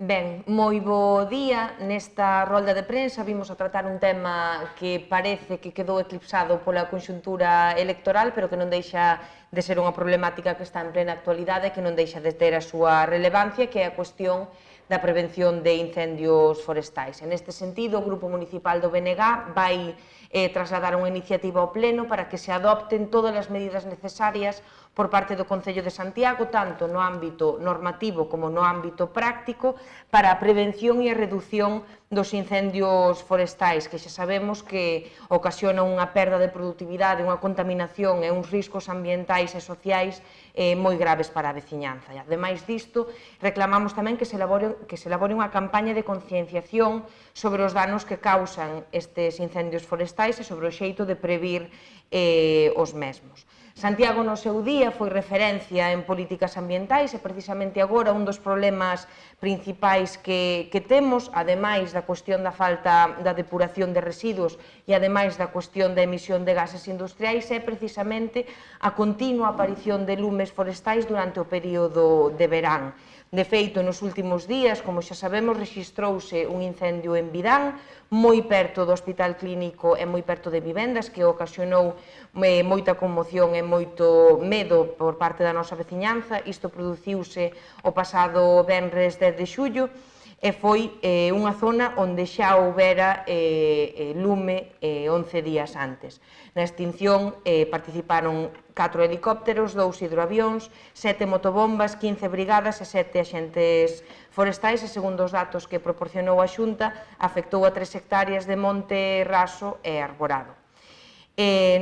Ben, moi bo día. Nesta rolda de prensa vimos a tratar un tema que parece que quedou eclipsado pola conxuntura electoral, pero que non deixa de ser unha problemática que está en plena actualidade e que non deixa de ter a súa relevancia, que é a cuestión da prevención de incendios forestais. En este sentido, o Grupo Municipal do BNG vai trasladar unha iniciativa ao Pleno para que se adopten todas as medidas necesarias por parte do Concello de Santiago, tanto no ámbito normativo como no ámbito práctico, para a prevención e a redución dos incendios forestais, que xa sabemos que ocasionan unha perda de produtividade, unha contaminación e uns riscos ambientais e sociais moi graves para a veciñanza. E, ademais disto, reclamamos tamén que se elabore unha campaña de concienciación sobre os danos que causan estes incendios forestais e sobre o xeito de previr os mesmos. Santiago no seu día foi referencia en políticas ambientais e precisamente agora un dos problemas principais que temos, ademais da cuestión da falta da depuración de residuos e ademais da cuestión da emisión de gases industriais, é precisamente a continua aparición de lumes forestais durante o período de verán. De feito, nos últimos días, como xa sabemos, rexistrouse un incendio en Vidán, moi perto do Hospital Clínico e moi perto de vivendas, que ocasionou moita conmoción e moito medo por parte da nosa veciñanza. Isto produciuse o pasado venres 10 de xullo e foi unha zona onde xa houbera lume 11 días antes. Na extinción participaron 4 helicópteros, 2 hidroavións, 7 motobombas, 15 brigadas e 7 axentes forestais e, segundo os datos que proporcionou a Xunta, afectou a 3 hectáreas de monte raso e arborado.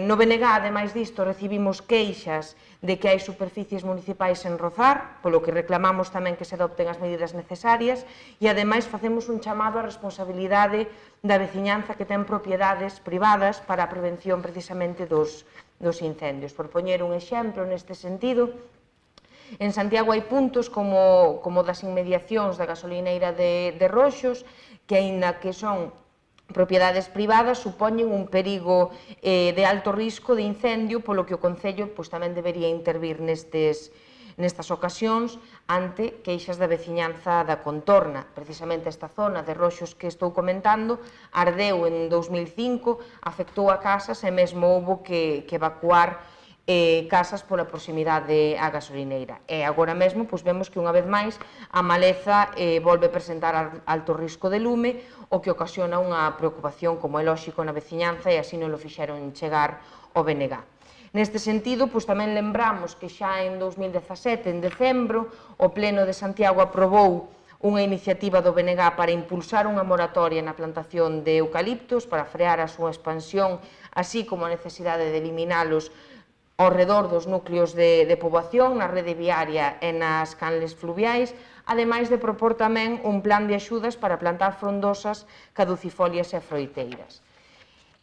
No BNG, ademais disto, recibimos queixas de que hai superficies municipais en rozar, polo que reclamamos tamén que se adopten as medidas necesarias e, ademais, facemos un chamado á responsabilidade da veciñanza que ten propiedades privadas para a prevención precisamente dos incendios. Por poñer un exemplo neste sentido, en Santiago hai puntos como das inmediacións da gasolineira de Roxos, que, aínda que son propiedades privadas, supoñen un perigo de alto risco de incendio, polo que o Concello tamén debería intervir nestas ocasións ante queixas da veciñanza da contorna. Precisamente esta zona de Roxos que estou comentando ardeu en 2005, afectou a casas e mesmo houbo que evacuar casas pola proximidade á gasolineira. E agora mesmo vemos que unha vez máis a maleza volve presentar alto risco de lume, o que ocasiona unha preocupación, como é lóxico, na veciñanza, e así non lo fixeron chegar ao BNG. Neste sentido, tamén lembramos que xa en 2017, en decembro, o Pleno de Santiago aprobou unha iniciativa do BNG para impulsar unha moratoria na plantación de eucaliptos para frear a súa expansión, así como a necesidade de eliminalos ao redor dos núcleos de poboación, na rede viaria e nas canles fluviais, ademais de propor tamén un plan de axudas para plantar frondosas, caducifolias e froiteiras.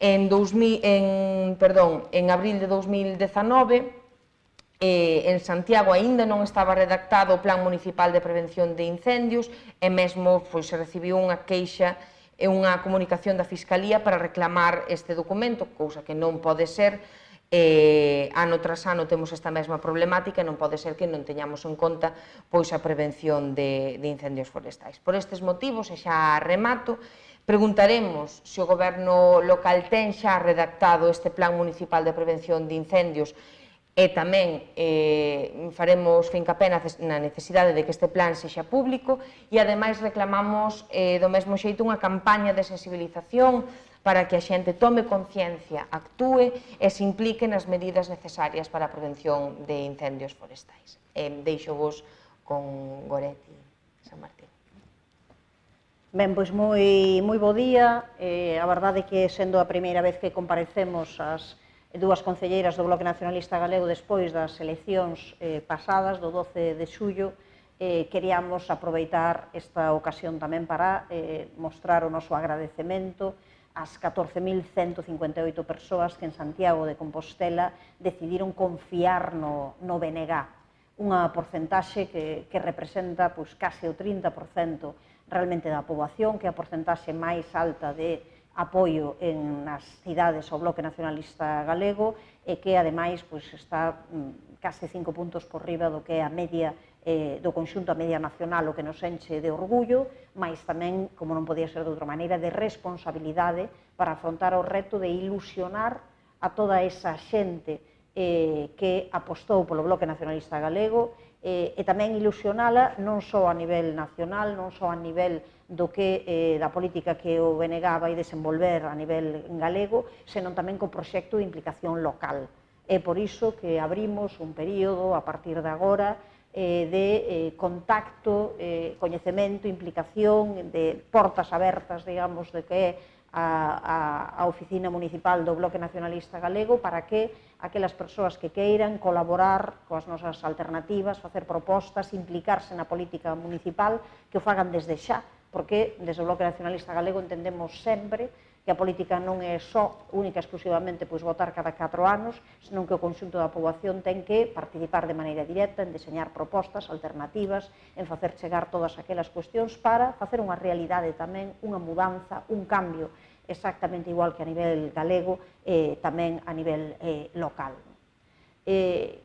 En abril de 2019, en Santiago aínda non estaba redactado o Plan Municipal de Prevención de Incendios e mesmo se recibiu unha queixa e unha comunicación da Fiscalía para reclamar este documento, cousa que non pode ser. Ano tras ano temos esta mesma problemática e non pode ser que non teñamos en conta a prevención de incendios forestais. Por estes motivos, e xa remato, preguntaremos se o Goberno local ten xa redactado este Plan Municipal de Prevención de Incendios e tamén faremos fincapé na necesidade de que este plan sexa público e, ademais, reclamamos do mesmo xeito unha campaña de sensibilización para que a xente tome conciencia, actúe e se implique nas medidas necesarias para a prevención de incendios forestais. Deixo-vos con Goretti San Martín. Ben, pois moi bo día. A verdade é que, sendo a primeira vez que comparecemos as dúas concelleiras do Bloque Nacionalista Galego despois das eleccións pasadas, do 12 de xullo, queríamos aproveitar esta ocasión tamén para mostrar o noso agradecemento ás 14.158 persoas que en Santiago de Compostela decidiron confiar no BNG, unha porcentaxe que representa case o 30% realmente da poboación, que é a porcentaxe máis alta de apoio nas cidades ao Bloque Nacionalista Galego e que, ademais, está case 5 puntos por riba do que é a media do conxunto, a media nacional, o que nos enche de orgullo, mas tamén, como non podía ser de outra maneira, de responsabilidade para afrontar o reto de ilusionar a toda esa xente que apostou polo Bloque Nacionalista Galego e tamén ilusionala non só a nivel nacional, non só a nivel da política que o BNG vai desenvolver a nivel galego, senón tamén co proxecto de implicación local. É por iso que abrimos un período a partir de agora de contacto, coñecemento, implicación, de portas abertas, digamos, de que é a Oficina Municipal do Bloque Nacionalista Galego para que aquelas persoas que queiran colaborar coas nosas alternativas, facer propostas, implicarse na política municipal, que o fagan desde xa, porque desde o Bloque Nacionalista Galego entendemos sempre que a política non é só, única e exclusivamente, votar cada 4 anos, senón que o conxunto da poboación ten que participar de maneira directa en deseñar propostas alternativas, en facer chegar todas aquelas cuestións para facer unha realidade tamén, unha mudanza, un cambio exactamente igual que a nivel galego, tamén a nivel local.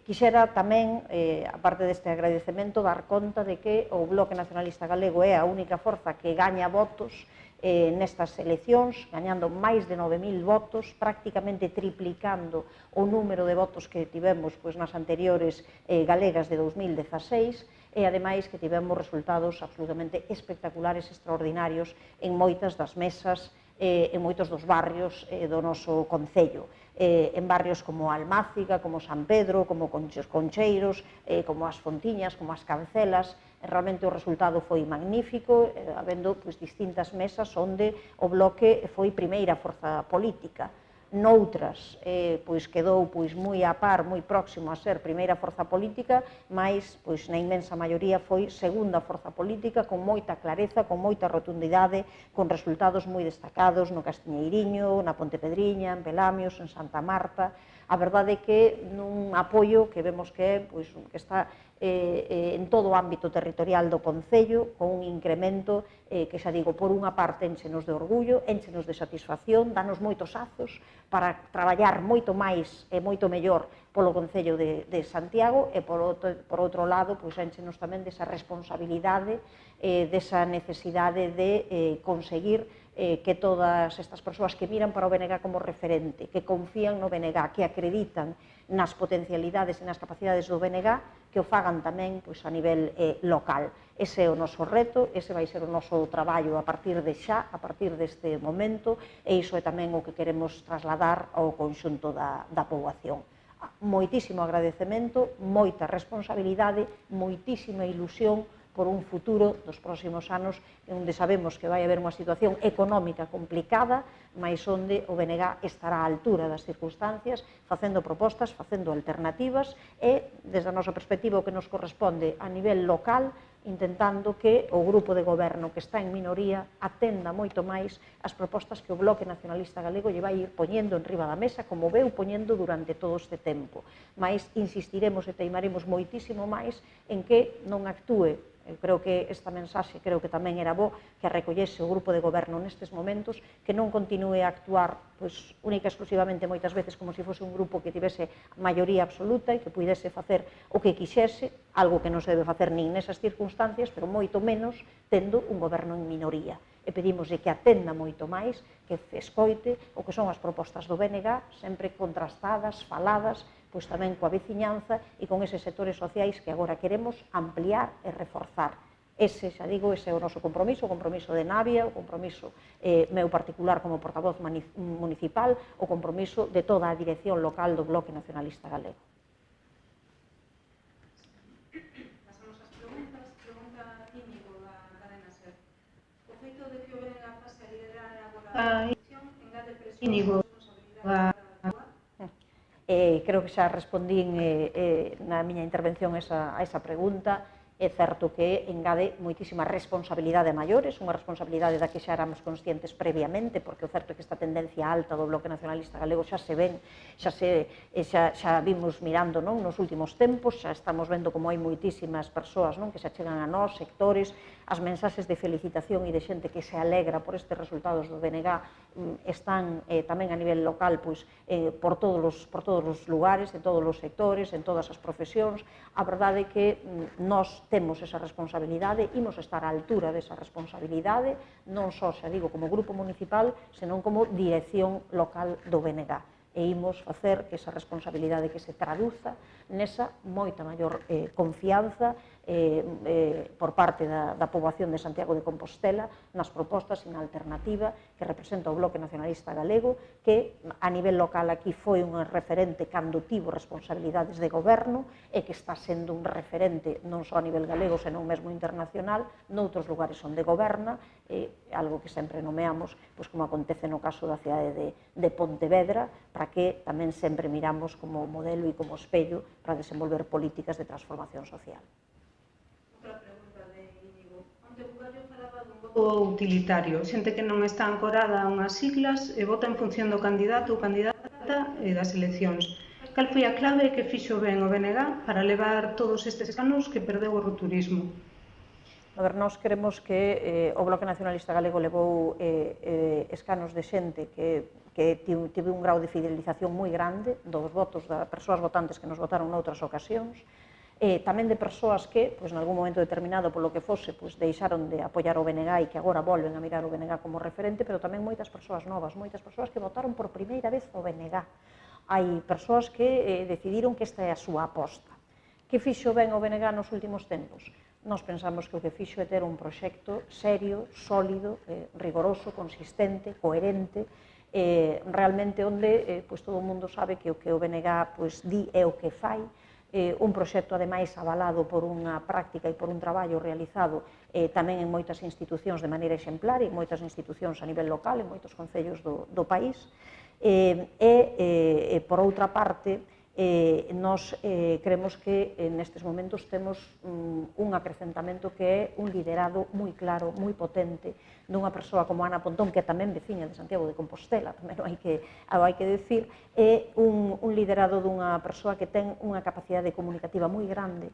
Quixera tamén, aparte deste agradecemento, dar conta de que o Bloque Nacionalista Galego é a única forza que gaña votos nestas eleccións, gañando máis de 9.000 votos, prácticamente triplicando o número de votos que tivemos nas anteriores galegas de 2016, e ademais que tivemos resultados absolutamente espectaculares, extraordinarios en moitas das mesas, en moitos dos barrios do noso concello, en barrios como Almáciga, como San Pedro, como Concheiros, como as Fontiñas, como as Cancelas. Realmente o resultado foi magnífico, habendo distintas mesas onde o Bloque foi primeira forza política. Noutras, quedou moi a par, moi próximo a ser primeira forza política, mas na inmensa maioría foi segunda forza política, con moita clareza, con moita rotundidade, con resultados moi destacados no Castiñeiriño, na Pontepedriña, en Belamios, en Santa Marta. A verdade é que nun apoio que vemos que está en todo o ámbito territorial do Concello, con un incremento que, xa digo, por unha parte enchenos de orgullo, enchenos de satisfacción, danos moitos azos para traballar moito máis e moito mellor polo Concello de Santiago, e por outro lado, enchenos tamén desa responsabilidade, desa necesidade de conseguir que todas estas persoas que miran para o BNG como referente, que confían no BNG, que acreditan nas potencialidades e nas capacidades do BNG, que o fagan tamén a nivel local. Ese é o noso reto, ese vai ser o noso traballo a partir de xa, a partir deste momento, e iso é tamén o que queremos trasladar ao conxunto da poboación. Moitísimo agradecemento, moita responsabilidade, moitísima ilusión por un futuro dos próximos anos onde sabemos que vai haber unha situación económica complicada, mas onde o BNG estará á altura das circunstancias, facendo propostas, facendo alternativas e, desde a nosa perspectiva, o que nos corresponde a nivel local, intentando que o grupo de goberno que está en minoría atenda moito máis as propostas que o Bloque Nacionalista Galego lle vai ir poñendo en riba da mesa, como veu poñendo durante todo este tempo. Mas insistiremos e teimaremos moitísimo máis en que non actúe. Eu creo que esta mensaxe creo que tamén era bo que a recollese o grupo de goberno nestes momentos, que non continúe a actuar única e exclusivamente moitas veces como se fose un grupo que tivese maioría absoluta e que pudese facer o que quixese, algo que non se debe facer nin nesas circunstancias, pero moito menos tendo un goberno en minoría. E pedimoslle que atenda moito máis, que escoite o que son as propostas do BNG, sempre contrastadas, faladas, tamén coa veciñanza e con eses sectores sociais que agora queremos ampliar e reforzar. Ese, xa digo, ese é o noso compromiso, o compromiso de Navia, o compromiso meu particular como portavoz municipal, o compromiso de toda a dirección local do Bloque Nacionalista Galego. Pasamos ás preguntas. Pregunta Íñigo da cadena SER. O feito de que o BNG pase a liderar agora a elección engade presión e responsabilidade para actuar? Creo que xa respondín na miña intervención a esa pregunta. É certo que engade moitísima responsabilidade a maiores, unha responsabilidade da que xa éramos conscientes previamente, porque o certo é que esta tendencia alta do Bloque Nacionalista Galego xa se ven, xa vimos mirando nos últimos tempos, xa estamos vendo como hai moitísimas persoas que se achegan a nós, sectores, as mensaxes de felicitación e de xente que se alegra por estes resultados do BNG están tamén a nivel local por todos os lugares, en todos os sectores, en todas as profesións. A verdade é que nós temos esa responsabilidade, imos estar á altura desa responsabilidade, non só, xa digo, como grupo municipal, senón como dirección local do BNG. E imos facer que esa responsabilidade que se traduza nesa moita maior confianza por parte da poboación de Santiago de Compostela nas propostas e na alternativa que representa o Bloque Nacionalista Galego, que a nivel local aquí foi un referente cando tivo responsabilidades de goberno e que está sendo un referente non só a nivel galego, senón mesmo internacional, noutros lugares onde goberna, algo que sempre nomeamos, como acontece no caso da cidade de Pontevedra, para que tamén sempre miramos como modelo e como espello para desenvolver políticas de transformación social. Outra pregunta de Íñigo. Onte Bugallo falaba dun voto utilitario, xente que non está ancorada a unhas siglas e vota en función do candidato ou candidata e das eleccións. Cal foi a clave que fixo ben o BNG para levar todos estes anos que perdeu o rupturismo? A ver, nós queremos que o Bloque Nacionalista Galego levou escanos de xente que tive un grau de fidelización moi grande dos votos das persoas votantes que nos votaron noutras ocasións, tamén de persoas que, en algún momento determinado, polo que fose, deixaron de apoiar o BNG e que agora volven a mirar o BNG como referente, pero tamén moitas persoas novas, moitas persoas que votaron por primeira vez o BNG. Hai persoas que decidiron que esta é a súa aposta. Que fixo ben o BNG nos últimos tempos? Nós pensamos que o que fixo é ter un proxecto serio, sólido, rigoroso, consistente, coherente, realmente onde todo o mundo sabe que o que o BNG di é o que fai, un proxecto ademais avalado por unha práctica e por un traballo realizado tamén en moitas institucións de maneira exemplar, en moitas institucións a nivel local, en moitos concellos do país, e por outra parte, nós creemos que nestes momentos temos un acrecentamento que é un liderado moi claro, moi potente, dunha persoa como Ana Pontón, que é tamén veciña de Santiago de Compostela, tamén hai que decir, é un liderado dunha persoa que ten unha capacidade comunicativa moi grande,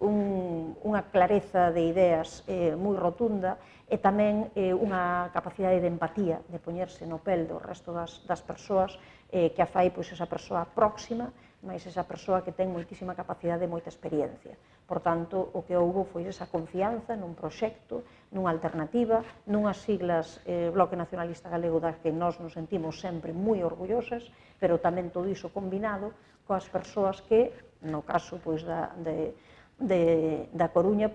unha clareza de ideas moi rotunda e tamén unha capacidade de empatía, de poñerse no pel do resto das persoas, que a fai esa persoa próxima, mas esa persoa que ten moitísima capacidade e moita experiencia. Por tanto, o que houbo foi esa confianza nun proxecto, nunha alternativa, nunhas siglas Bloque Nacionalista Galego das que nós nos sentimos sempre moi orgullosas, pero tamén todo iso combinado coas persoas que, no caso da Coruña,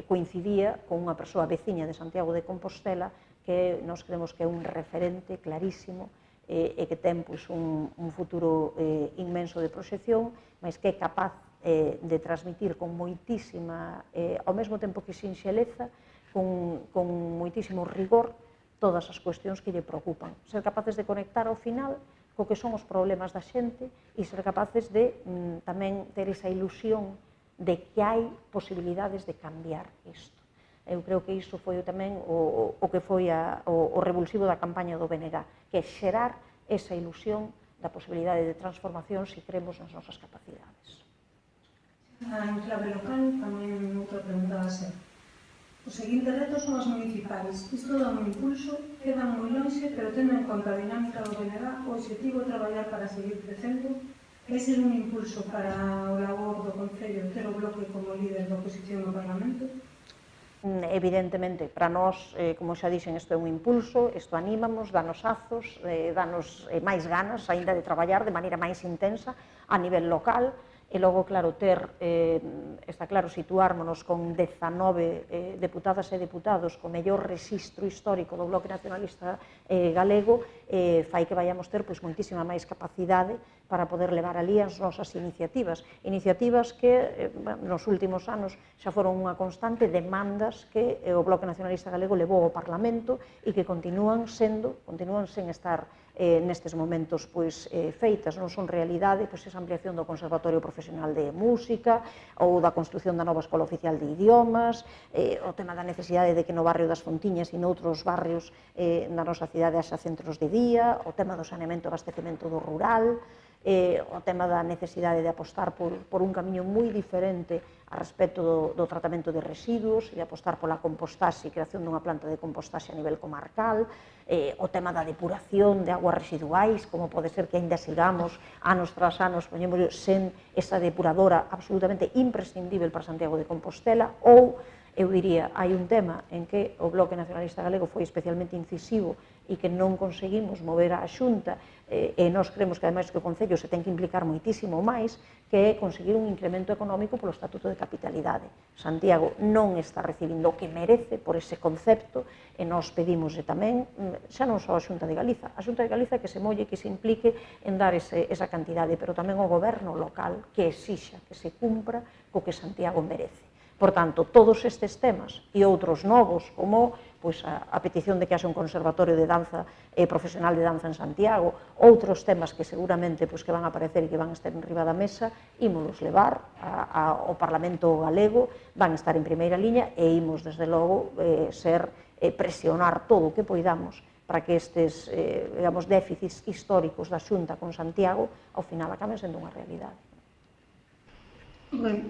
coincidía con unha persoa veciña de Santiago de Compostela que nós creemos que é un referente clarísimo e que ten un futuro inmenso de proxección, mas que é capaz de transmitir con moitísima, ao mesmo tempo que sinxeleza, con moitísimo rigor, todas as cuestións que lle preocupan. Ser capaces de conectar ao final co que son os problemas da xente e ser capaces de tamén ter esa ilusión de que hai posibilidades de cambiar isto. Eu creo que iso foi tamén o que foi o revulsivo da campaña do BNG, que é xerar esa ilusión da posibilidade de transformación se cremos nas nosas capacidades. En clave local, tamén outra pregunta a ser. Os seguintes retos son as municipais. Isto dá un impulso, quedan moi lonxe, pero tendo en conta a dinámica do BNG, o objetivo é traballar para seguir crecendo. Vai ser un impulso para o labor do Concello ter o Bloque como líder da oposición no Parlamento? Evidentemente, para nós, como xa dixen, isto é un impulso, isto anímanos, danos azos, danos máis ganas aínda de traballar de maneira máis intensa a nivel local, e logo, claro, está claro, situármonos con 19 deputadas e deputados co mellor rexistro histórico do Bloque Nacionalista Galego, fai que vayamos ter moitísima máis capacidade para poder levar alí as nosas iniciativas que nos últimos anos xa foron unha constante, demandas que o Bloque Nacionalista Galego levou ao Parlamento e que continúan sen estar nestes momentos feitas, non son realidade esa ampliación do Conservatorio Profesional de Música ou da construción da nova Escola Oficial de Idiomas, o tema da necesidade de que no barrio das Fontiñas e noutros barrios da nosa cidade haxa centros de día, o tema do saneamento e abastecemento do rural, o tema da necesidade de apostar por un camiño moi diferente a respecto do tratamento de residuos e apostar pola compostaxe e creación dunha planta de compostaxe a nivel comarcal, o tema da depuración de aguas residuais, como pode ser que ainda sigamos anos tras anos poñémoslo sen esa depuradora absolutamente imprescindible para Santiago de Compostela, ou eu diría, hai un tema en que o Bloque Nacionalista Galego foi especialmente incisivo e que non conseguimos mover a Xunta, e nós creemos que ademais que o Concello se ten que implicar moitísimo máis, que é conseguir un incremento económico polo Estatuto de Capitalidade. Santiago non está recibindo o que merece por ese concepto, e nós pedimos tamén, xa non só a Xunta de Galiza, a Xunta de Galiza que se molle, que se implique en dar esa cantidade, pero tamén o goberno local que exixa que se cumpra co que Santiago merece. Por tanto, todos estes temas e outros novos, como a petición de que haxa un conservatorio de danza profesional de danza en Santiago, outros temas que seguramente que van a aparecer e que van a estar en riba da mesa, ímolos levar ao Parlamento galego, van a estar en primeira liña e imos, desde logo, presionar todo o que poidamos para que estes déficits históricos da Xunta con Santiago ao final acaben sendo unha realidade.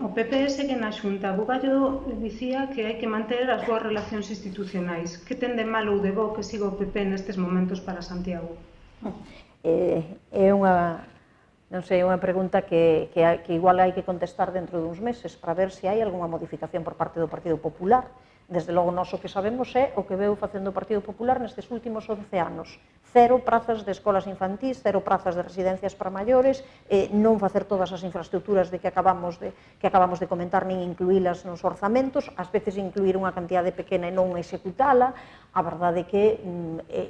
O PP segue na Xunta. Bugallo dicía que hai que manter as boas relacións institucionais. Que ten de malo ou de bo que siga o PP nestes momentos para Santiago? É unha pregunta que igual hai que contestar dentro duns meses para ver se hai algunha modificación por parte do Partido Popular. Desde logo, nós o que sabemos é o que veu facendo o Partido Popular nestes últimos 11 anos. 0 prazas de escolas infantís, 0 prazas de residencias para maiores, non facer todas as infraestructuras que acabamos de comentar, nin incluílas nos orzamentos, ás veces incluir unha cantidade pequena e non executala. A verdade é que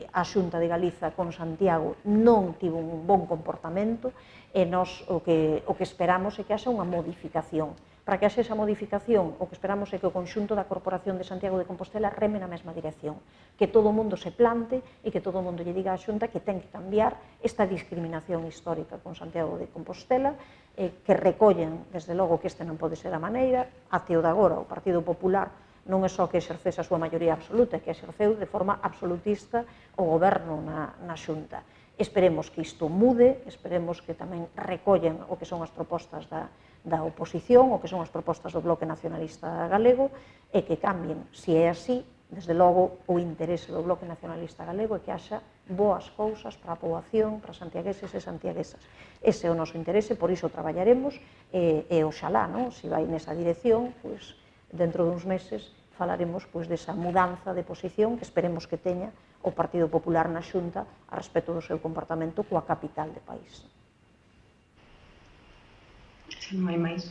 a Xunta de Galiza con Santiago non tivo un bon comportamento e nós o que esperamos é que haxa unha modificación. Para que haxe esa modificación, o que esperamos é que o conxunto da Corporación de Santiago de Compostela reme na mesma dirección, que todo o mundo se plante e que todo o mundo lle diga á Xunta que ten que cambiar esta discriminación histórica con Santiago de Compostela, que recollen, desde logo, que este non pode ser a maneira. Até o de agora, o Partido Popular non é só que exercese a súa maioría absoluta, que exerceu de forma absolutista o goberno na Xunta. Esperemos que isto mude, esperemos que tamén recollen o que son as propostas da oposición, o que son as propostas do Bloque Nacionalista Galego, e que cambien. Se é así, desde logo, o interese do Bloque Nacionalista Galego é que haxa boas cousas para a poboación, para santiagueses e santiaguesas. Ese é o noso interese, por iso traballaremos, e oxalá, se vai nesa dirección, dentro duns meses falaremos desa mudanza de posición que esperemos que teña o Partido Popular na Xunta a respecto do seu comportamento coa capital do país. Se non hai máis.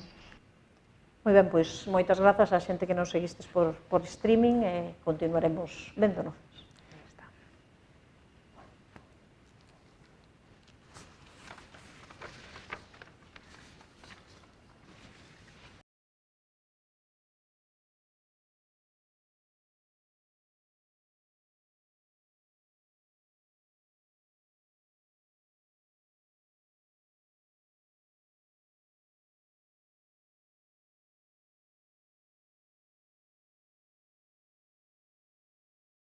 Moi ben, moitas grazas á xente que nos seguistes por streaming e continuaremos véndonos.